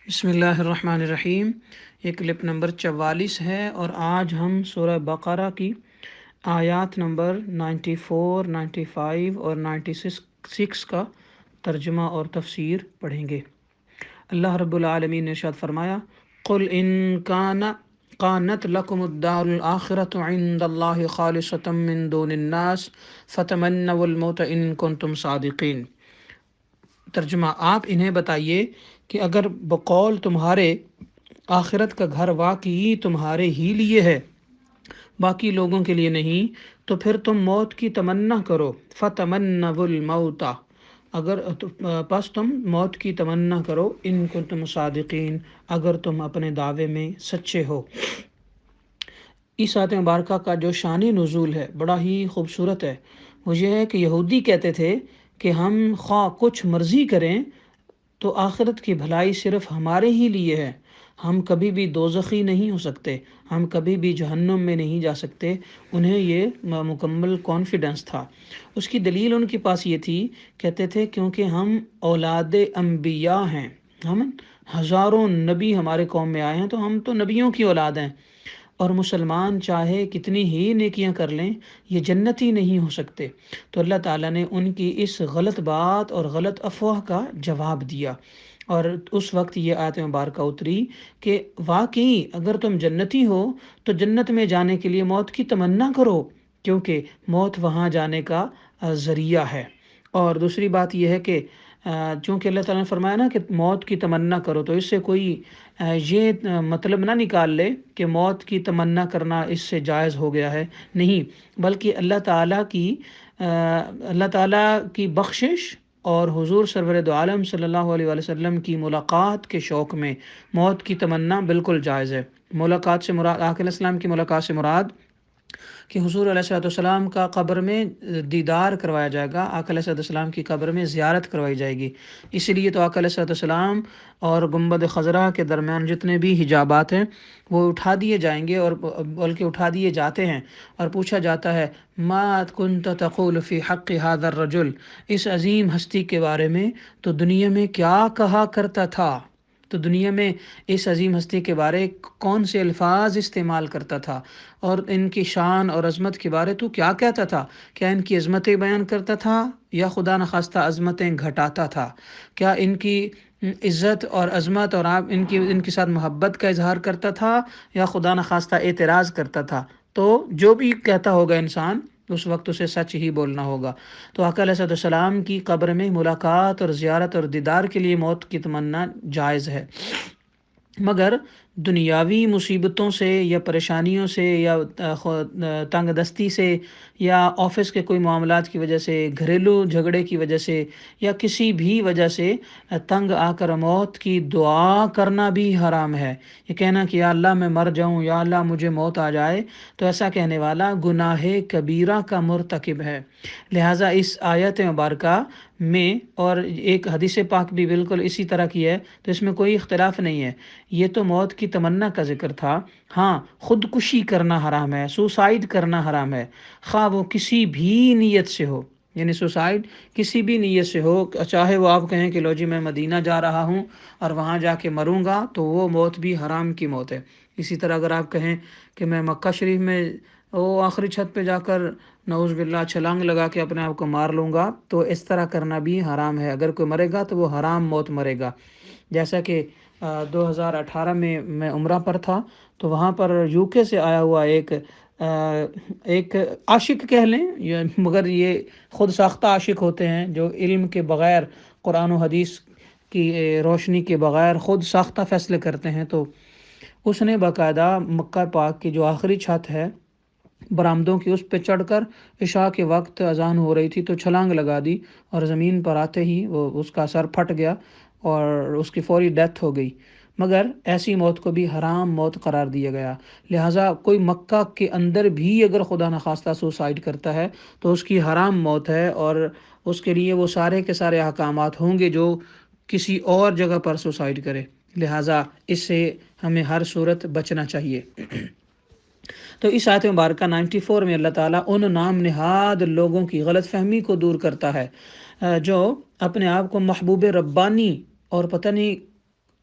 بسم اللہ الرحمن الرحیم۔ یہ کلپ نمبر 44 ہے اور آج ہم سورہ بقرہ کی آیات نمبر 94، 95 اور 96 کا ترجمہ اور تفسیر پڑھیں گے۔ اللہ رب العالمین نے ارشاد فرمایا، قل ان كانت لكم الدار الآخرة عند الله خالصة من دون الناس فتمنوا الموت ان كنتم صادقین۔ ترجمہ، آپ انہیں بتائیے کہ اگر بقول تمہارے آخرت کا گھر واقعی تمہارے ہی لیے ہے، باقی لوگوں کے لیے نہیں، تو پھر تم موت کی تمنا کرو۔ فَتَمَنَّوُا الْمَوْتَ، پس تم موت کی تمنا کرو، ان کنتم صادقین، اگر تم اپنے دعوے میں سچے ہو۔ اس آیت مبارکہ کا جو شان نزول ہے بڑا ہی خوبصورت ہے۔ وہ یہ ہے کہ یہودی کہتے تھے کہ ہم خواہ کچھ مرضی کریں تو آخرت کی بھلائی صرف ہمارے ہی لیے ہے، ہم کبھی بھی دوزخی نہیں ہو سکتے، ہم کبھی بھی جہنم میں نہیں جا سکتے۔ انہیں یہ مکمل کانفیڈنس تھا۔ اس کی دلیل ان کے پاس یہ تھی، کہتے تھے کیونکہ ہم اولاد انبیاء ہیں، ہم ہزاروں نبی ہمارے قوم میں آئے ہیں، تو ہم تو نبیوں کی اولاد ہیں، اور مسلمان چاہے کتنی ہی نیکیاں کر لیں یہ جنتی نہیں ہو سکتے۔ تو اللہ تعالیٰ نے ان کی اس غلط بات اور غلط افواہ کا جواب دیا، اور اس وقت یہ آیت مبارکہ اتری کہ واقعی اگر تم جنتی ہو تو جنت میں جانے کے لیے موت کی تمنا کرو، کیونکہ موت وہاں جانے کا ذریعہ ہے۔ اور دوسری بات یہ ہے کہ چونکہ اللہ تعالیٰ نے فرمایا نا کہ موت کی تمنا کرو، تو اس سے کوئی یہ مطلب نہ نکال لے کہ موت کی تمنا کرنا اس سے جائز ہو گیا ہے، نہیں، بلکہ اللہ تعالیٰ کی بخشش اور حضور سرور دو عالم صلی اللہ علیہ وآلہ وسلم کی ملاقات کے شوق میں موت کی تمنا بالکل جائز ہے۔ ملاقات سے مراد، آقا علیہ السلام کی ملاقات سے مراد کہ حضور علیہ السلام کا قبر میں دیدار کروایا جائے گا، آقا علیہ السلام کی قبر میں زیارت کروائی جائے گی۔ اسی لیے تو آقا علیہ السلام اور گنبد خضرا کے درمیان جتنے بھی حجابات ہیں وہ اٹھا دیے جائیں گے، اور بلکہ اٹھا دیے جاتے ہیں، اور پوچھا جاتا ہے ما كنت تقول فی حق هذا الرجل، اس عظیم ہستی کے بارے میں تو دنیا میں کیا کہا کرتا تھا، تو دنیا میں اس عظیم ہستی کے بارے کون سے الفاظ استعمال کرتا تھا، اور ان کی شان اور عظمت کے بارے تو کیا کہتا تھا؟ کیا ان کی عظمتیں بیان کرتا تھا یا خدا نخواستہ عظمتیں گھٹاتا تھا؟ کیا ان کی عزت اور عظمت اور آپ ان کے ساتھ محبت کا اظہار کرتا تھا یا خدا نخواستہ اعتراض کرتا تھا؟ تو جو بھی کہتا ہوگا انسان اس وقت اسے سچ ہی بولنا ہوگا۔ تو آقا علیہ السلام کی قبر میں ملاقات اور زیارت اور دیدار کے لیے موت کی تمنا جائز ہے، مگر دنیاوی مصیبتوں سے یا پریشانیوں سے یا تنگ دستی سے یا آفس کے کوئی معاملات کی وجہ سے، گھریلو جھگڑے کی وجہ سے یا کسی بھی وجہ سے تنگ آ کر موت کی دعا کرنا بھی حرام ہے۔ یہ کہنا کہ یا اللہ میں مر جاؤں، یا اللہ مجھے موت آ جائے، تو ایسا کہنے والا گناہ کبیرہ کا مرتکب ہے۔ لہٰذا اس آیت مبارکہ میں، اور ایک حدیث پاک بھی بالکل اسی طرح کی ہے، تو اس میں کوئی اختلاف نہیں ہے۔ یہ تو موت کی تمنا کا ذکر تھا، ہاں خودکشی کرنا حرام ہے، سوسائڈ کرنا حرام ہے، خواہ وہ کسی بھی نیت سے ہو، یعنی سوسائڈ کسی بھی نیت سے ہو، چاہے وہ آپ کہیں کہ لو جی میں مدینہ جا رہا ہوں اور وہاں جا کے مروں گا، تو وہ موت بھی حرام کی موت ہے۔ اسی طرح اگر آپ کہیں کہ میں مکہ شریف میں وہ آخری چھت پہ جا کر نعوذ باللہ چھلانگ لگا کے اپنے آپ کو مار لوں گا، تو اس طرح کرنا بھی حرام ہے۔ اگر کوئی مرے گا تو وہ حرام موت مرے گا۔ جیسا کہ 2018 میں عمرہ پر تھا، تو وہاں پر یو کے سے آیا ہوا ایک عاشق کہہ لیں، مگر یہ خود ساختہ عاشق ہوتے ہیں جو علم کے بغیر، قرآن و حدیث کی روشنی کے بغیر خود ساختہ فیصلے کرتے ہیں۔ تو اس نے باقاعدہ مکہ پاک کی جو آخری چھت ہے برآمدوں کی، اس پہ چڑھ کر عشاء کے وقت اذان ہو رہی تھی تو چھلانگ لگا دی، اور زمین پر آتے ہی اس کا سر پھٹ گیا اور اس کی فوری ڈیتھ ہو گئی، مگر ایسی موت کو بھی حرام موت قرار دیا گیا۔ لہٰذا کوئی مکہ کے اندر بھی اگر خدا نخواستہ سوسائڈ کرتا ہے تو اس کی حرام موت ہے، اور اس کے لیے وہ سارے کے سارے احکامات ہوں گے جو کسی اور جگہ پر سوسائڈ کرے۔ لہٰذا اس سے ہمیں ہر صورت بچنا چاہیے۔ تو اس آیت مبارکہ 94 میں اللہ تعالیٰ ان نام نہاد لوگوں کی غلط فہمی کو دور کرتا ہے جو اپنے آپ کو محبوب ربانی اور پتہ نہیں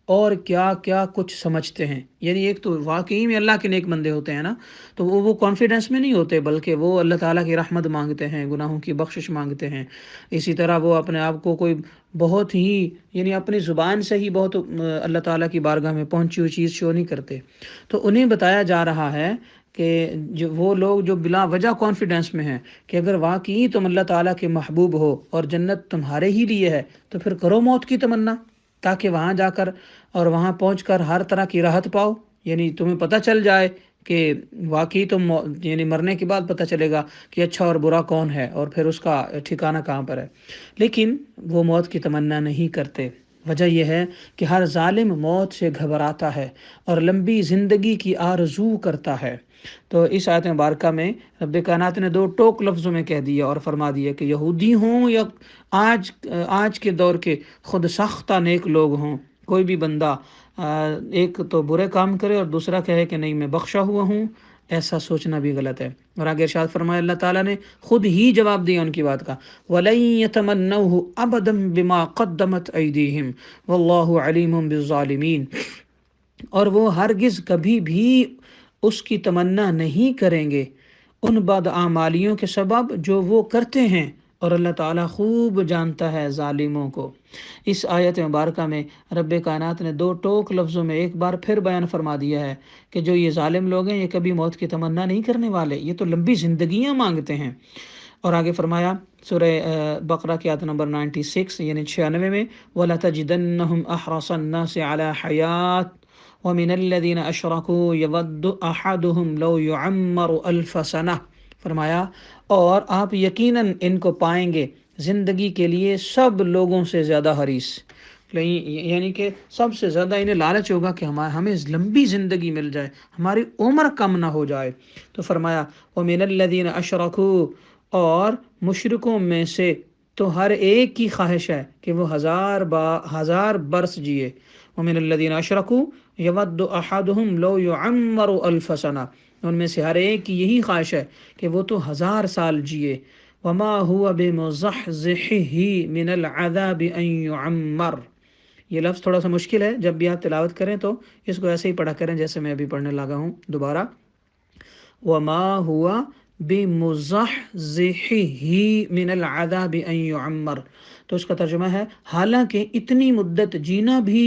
اور کیا کیا کچھ سمجھتے ہیں. یعنی ایک تو واقعی میں اللہ کے نیک بندے ہوتے ہیں نا، تو وہ کانفیڈنس میں نہیں ہوتے، بلکہ وہ اللہ تعالیٰ کی رحمت مانگتے ہیں، گناہوں کی بخشش مانگتے ہیں. اسی طرح وہ اپنے آپ کو کوئی بہت ہی، یعنی اپنی زبان سے ہی بہت اللہ تعالیٰ کی بارگاہ میں پہنچی ہوئی چیز شو نہیں کرتے. تو انہیں بتایا جا رہا ہے کہ جو وہ لوگ جو بلا وجہ کانفیڈنس میں ہیں کہ اگر واقعی تم اللہ تعالیٰ کے محبوب ہو اور جنت تمہارے ہی لیے ہے، تو پھر کرو موت کی تمنا، تاکہ وہاں جا کر اور وہاں پہنچ کر ہر طرح کی راحت پاؤ. یعنی تمہیں پتہ چل جائے کہ واقعی تم، یعنی مرنے کے بعد پتہ چلے گا کہ اچھا اور برا کون ہے اور پھر اس کا ٹھکانہ کہاں پر ہے. لیکن وہ موت کی تمنا نہیں کرتے. وجہ یہ ہے کہ ہر ظالم موت سے گھبراتا ہے اور لمبی زندگی کی آرزو کرتا ہے. تو اس آیت مبارکہ میں رب کائنات نے دو ٹوک لفظوں میں کہہ دیا اور فرما دیا کہ یہودی ہوں یا آج کے دور کے خود ساختہ نیک لوگ ہوں، کوئی بھی بندہ ایک تو برے کام کرے اور دوسرا کہے کہ نہیں میں بخشا ہوا ہوں، ایسا سوچنا بھی غلط ہے. اور آگے ارشاد فرمایا اللہ تعالیٰ نے خود ہی جواب دیا ان کی بات کا، وَلَن يَتَمَنَّوْهُ أَبَدًا بِمَا قَدَّمَتْ أَيْدِيهِمْ وَاللَّهُ عَلِيمٌ بِالظَّالِمِينَ. اور وہ ہرگز کبھی بھی اس کی تمنا نہیں کریں گے ان بدعمالیوں کے سبب جو وہ کرتے ہیں، اور اللہ تعالیٰ خوب جانتا ہے ظالموں کو. اس آیت مبارکہ میں رب کائنات نے دو ٹوک لفظوں میں ایک بار پھر بیان فرما دیا ہے کہ جو یہ ظالم لوگ ہیں یہ کبھی موت کی تمنا نہیں کرنے والے، یہ تو لمبی زندگیاں مانگتے ہیں. اور آگے فرمایا سورہ بقرہ کی آیت نمبر 96 یعنی 96 میں، وَلَتَجِدَنَّهُمْ أَحْرَصَ النَّاسِ عَلَى حَيَاةٍ وَمِنَ الَّذِينَ أَشْرَكُوا يَوَدُّ أَحَدُهُمْ لَوْ يُعَمَّرُ أَلْفَ سَنَةٍ. فرمایا اور آپ یقیناً ان کو پائیں گے زندگی کے لیے سب لوگوں سے زیادہ حریص، یعنی کہ سب سے زیادہ انہیں لالچ ہوگا کہ ہمیں لمبی زندگی مل جائے، ہماری عمر کم نہ ہو جائے. تو فرمایا وَمِنَ الَّذِينَ أَشْرَكُوا، اور مشرکوں میں سے تو ہر ایک کی خواہش ہے کہ وہ ہزار برس جیے. وَمِنَ الَّذِينَ أَشْرَكُوا يَوَدُّ أَحَدُهُمْ لَوْ يُعَمَّرُ أَلْفَ سَنَةٍ، ان میں سے ہر ایک کی یہی خواہش ہے کہ وہ تو 1000 سال جیے. وَمَا هُوَ بِمُزَحْزِحِهِ مِنَ الْعَذَابِ أَن يُعَمَّرَ. یہ لفظ تھوڑا سا مشکل ہے، جب بھی آپ تلاوت کریں تو اس کو ایسے ہی پڑھا کریں جیسے میں ابھی پڑھنے لگا ہوں دوبارہ. وَمَا هُوَ بِمُزَحْزِحِهِ مِنَ الْعَذَابِ أَن يُعَمَّرَ. تو اس کا ترجمہ ہے حالانکہ اتنی مدت جینا بھی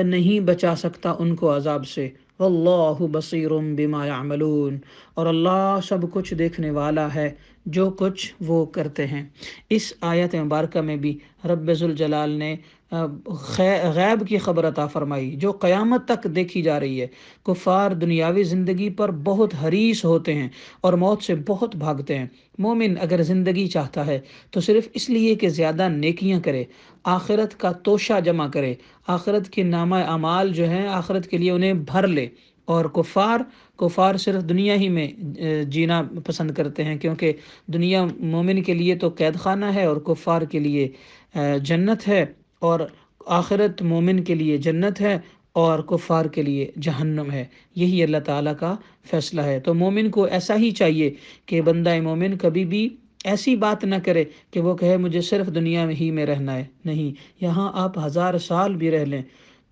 نہیں بچا سکتا ان کو عذاب سے. واللہ بصیر بما یعملون، اور اللہ سب کچھ دیکھنے والا ہے جو کچھ وہ کرتے ہیں. اس آیت مبارکہ میں بھی رب ذوالجلال نے غیب کی خبر عطا فرمائی جو قیامت تک دیکھی جا رہی ہے. کفار دنیاوی زندگی پر بہت حریص ہوتے ہیں اور موت سے بہت بھاگتے ہیں. مومن اگر زندگی چاہتا ہے تو صرف اس لیے کہ زیادہ نیکیاں کرے، آخرت کا توشہ جمع کرے، آخرت کے نامہ اعمال جو ہیں آخرت کے لیے انہیں بھر لے. اور کفار صرف دنیا ہی میں جینا پسند کرتے ہیں، کیونکہ دنیا مومن کے لیے تو قید خانہ ہے اور کفار کے لیے جنت ہے، اور آخرت مومن کے لیے جنت ہے اور کفار کے لیے جہنم ہے. یہی اللہ تعالیٰ کا فیصلہ ہے. تو مومن کو ایسا ہی چاہیے کہ بندہ مومن کبھی بھی ایسی بات نہ کرے کہ وہ کہے مجھے صرف دنیا میں ہی میں رہنا ہے. نہیں، یہاں آپ 1000 سال بھی رہ لیں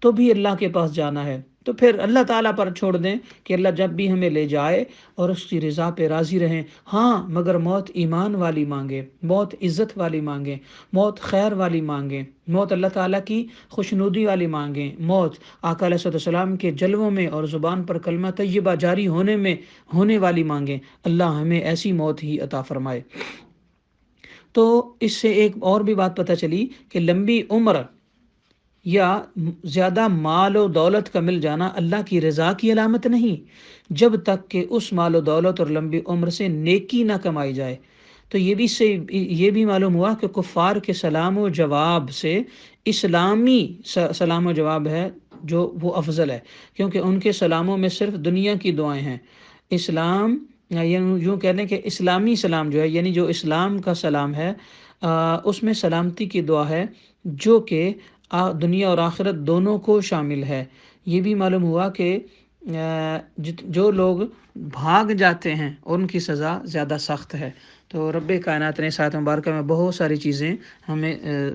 تو بھی اللہ کے پاس جانا ہے. تو پھر اللہ تعالیٰ پر چھوڑ دیں کہ اللہ جب بھی ہمیں لے جائے اور اس کی رضا پہ راضی رہیں. ہاں مگر موت ایمان والی مانگے، موت عزت والی مانگیں، موت خیر والی مانگیں، موت اللہ تعالیٰ کی خوشنودی والی مانگیں، موت آقا علیہ السلام کے جلووں میں اور زبان پر کلمہ طیبہ جاری ہونے والی مانگیں. اللہ ہمیں ایسی موت ہی عطا فرمائے. تو اس سے ایک اور بھی بات پتہ چلی کہ لمبی عمر یا زیادہ مال و دولت کا مل جانا اللہ کی رضا کی علامت نہیں، جب تک کہ اس مال و دولت اور لمبی عمر سے نیکی نہ کمائی جائے. تو یہ بھی معلوم ہوا کہ کفار کے سلام و جواب سے اسلامی سلام و جواب ہے جو وہ افضل ہے، کیونکہ ان کے سلاموں میں صرف دنیا کی دعائیں ہیں. اسلام یوں کہہ لیں کہ اسلامی سلام جو ہے، یعنی جو اسلام کا سلام ہے اس میں سلامتی کی دعا ہے جو کہ دنیا اور آخرت دونوں کو شامل ہے. یہ بھی معلوم ہوا کہ جو لوگ بھاگ جاتے ہیں ان کی سزا زیادہ سخت ہے. تو رب کائنات نے ساتھ مبارکہ میں بہت ساری چیزیں ہمیں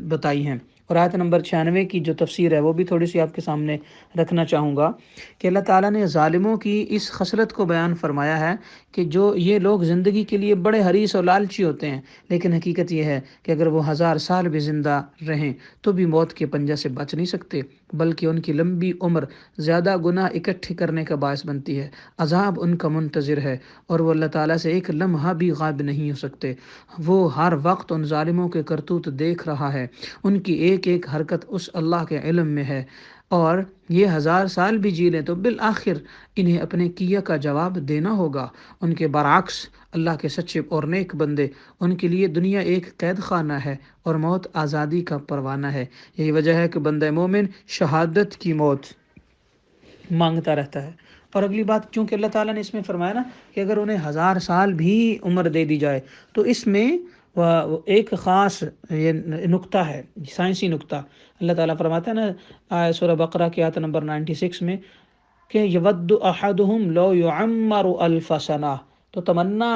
بتائی ہیں. اور آیت نمبر 96 کی جو تفسیر ہے وہ بھی تھوڑی سی آپ کے سامنے رکھنا چاہوں گا کہ اللہ تعالیٰ نے ظالموں کی اس خصلت کو بیان فرمایا ہے کہ جو یہ لوگ زندگی کے لیے بڑے حریص اور لالچی ہوتے ہیں، لیکن حقیقت یہ ہے کہ اگر وہ 1000 سال بھی زندہ رہیں تو بھی موت کے پنجہ سے بچ نہیں سکتے، بلکہ ان کی لمبی عمر زیادہ گناہ اکٹھے کرنے کا باعث بنتی ہے، عذاب ان کا منتظر ہے، اور وہ اللہ تعالیٰ سے ایک لمحہ بھی غائب نہیں ہو سکتے۔ وہ ہر وقت ان ظالموں کے کرتوت دیکھ رہا ہے، ان کی ایک ایک حرکت اس اللہ کے علم میں ہے، اور یہ 1000 سال بھی جی لیں تو بالآخر انہیں اپنے کیا کا جواب دینا ہوگا۔ ان کے برعکس اللہ کے سچے اور نیک بندے، ان کے لیے دنیا ایک قید خانہ ہے اور موت آزادی کا پروانہ ہے۔ یہی وجہ ہے کہ بندہ مومن شہادت کی موت مانگتا رہتا ہے۔ اور اگلی بات، چونکہ اللہ تعالیٰ نے اس میں فرمایا نا کہ اگر انہیں 1000 سال بھی عمر دے دی جائے، تو اس میں ایک خاص یہ نقطہ ہے، سائنسی نقطہ۔ اللہ تعالیٰ فرماتا ہے نا سورہ بقرہ کی آیت نمبر 96 میں کہ یود احدہم لو یعمر الف سنہ، تو تمنا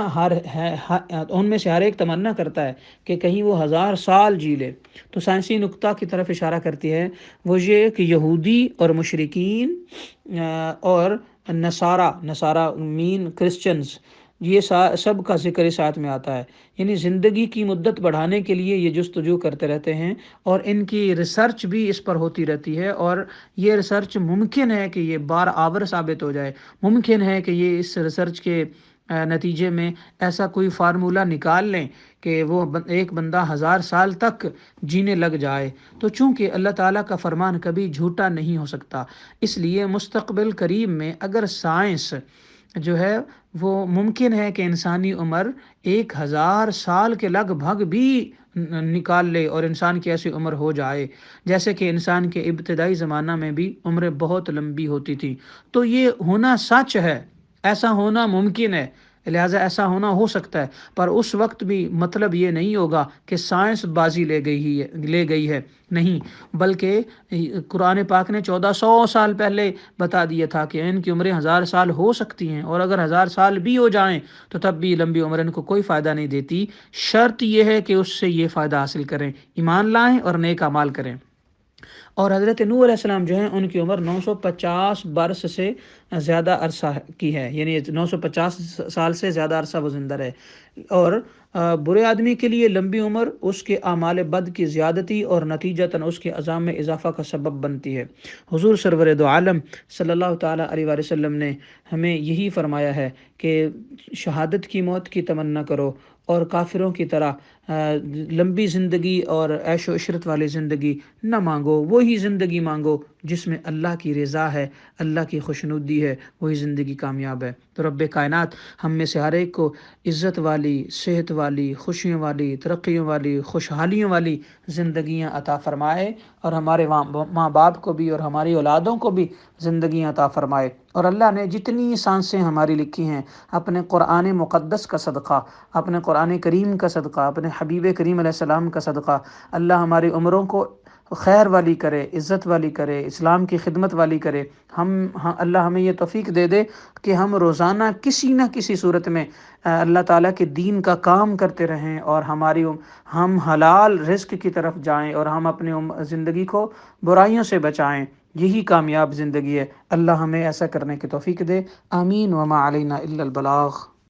ان میں سے ہر ایک تمنا کرتا ہے کہ کہیں وہ 1000 سال جی لے۔ تو سائنسی نقطہ کی طرف اشارہ کرتی ہے وہ یہ کہ یہودی اور مشرکین اور نصارہ مین کرسچنز، یہ سب کا ذکر اس آیت میں آتا ہے، یعنی زندگی کی مدت بڑھانے کے لیے یہ جستجو کرتے رہتے ہیں، اور ان کی ریسرچ بھی اس پر ہوتی رہتی ہے، اور یہ ریسرچ ممکن ہے کہ یہ بار آور ثابت ہو جائے، ممکن ہے کہ یہ اس ریسرچ کے نتیجے میں ایسا کوئی فارمولہ نکال لیں کہ وہ ایک بندہ 1000 سال تک جینے لگ جائے۔ تو چونکہ اللہ تعالیٰ کا فرمان کبھی جھوٹا نہیں ہو سکتا، اس لیے مستقبل قریب میں اگر سائنس جو ہے وہ ممکن ہے کہ انسانی عمر 1000 سال کے لگ بھگ بھی نکال لے اور انسان کی ایسی عمر ہو جائے، جیسے کہ انسان کے ابتدائی زمانہ میں بھی عمریں بہت لمبی ہوتی تھی۔ تو یہ ہونا سچ ہے، ایسا ہونا ممکن ہے، لہٰذا ایسا ہونا ہو سکتا ہے، پر اس وقت بھی مطلب یہ نہیں ہوگا کہ سائنس بازی لے گئی ہے، نہیں، بلکہ قرآن پاک نے 1400 سال پہلے بتا دیا تھا کہ ان کی عمریں 1000 سال ہو سکتی ہیں، اور اگر 1000 سال بھی ہو جائیں تو تب بھی لمبی عمر ان کو کوئی فائدہ نہیں دیتی۔ شرط یہ ہے کہ اس سے یہ فائدہ حاصل کریں، ایمان لائیں اور نیک اعمال کریں۔ اور حضرت نوح علیہ السلام جو ہیں ان کی عمر 950 برس سے زیادہ عرصہ کی ہے، یعنی 950 سال سے زیادہ عرصہ وہ زندہ رہے۔ اور برے آدمی کے لیے لمبی عمر اس کے اعمال بد کی زیادتی اور نتیجتاً اس کے عذاب میں اضافہ کا سبب بنتی ہے۔ حضور سرور دو عالم صلی اللہ تعالیٰ علیہ وآلہ وسلم نے ہمیں یہی فرمایا ہے کہ شہادت کی موت کی تمنا کرو، اور کافروں کی طرح لمبی زندگی اور عیش و عشرت والی زندگی نہ مانگو، وہی زندگی مانگو جس میں اللہ کی رضا ہے، اللہ کی خوشنودی ہے، وہی زندگی کامیاب ہے۔ تو رب کائنات ہم میں سے ہر ایک کو عزت والی، صحت والی، خوشیوں والی، ترقیوں والی، خوشحالیوں والی زندگیاں عطا فرمائے، اور ہمارے ماں باپ کو بھی اور ہماری اولادوں کو بھی زندگیاں عطا فرمائے۔ اور اللہ نے جتنی سانسیں ہماری لکھی ہیں اپنے قرآن مقدس کا صدقہ، اپنے قرآن کریم کا صدقہ، اپنے حبیب کریم علیہ السلام کا صدقہ، اللہ ہماری عمروں کو خیر والی کرے، عزت والی کرے، اسلام کی خدمت والی کرے۔ اللہ ہمیں یہ توفیق دے دے کہ ہم روزانہ کسی نہ کسی صورت میں اللہ تعالیٰ کے دین کا کام کرتے رہیں، اور ہم حلال رزق کی طرف جائیں، اور ہم اپنی زندگی کو برائیوں سے بچائیں۔ یہی کامیاب زندگی ہے۔ اللہ ہمیں ایسا کرنے کی توفیق دے، آمین۔ وما علینا الا البلاغ۔